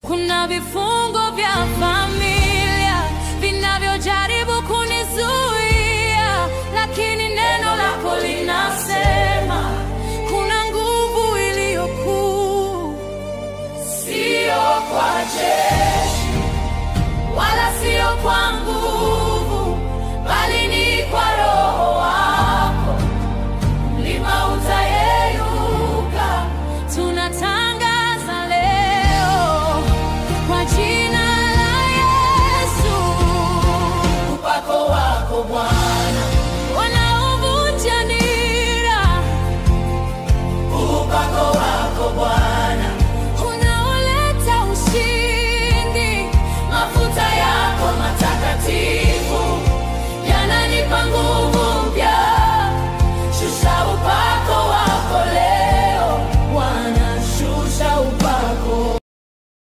Kuna vifungo vya familia vinavyojaribu kunizuia, lakini neno lako linasema kuna nguvu iliyokuu, sio kwa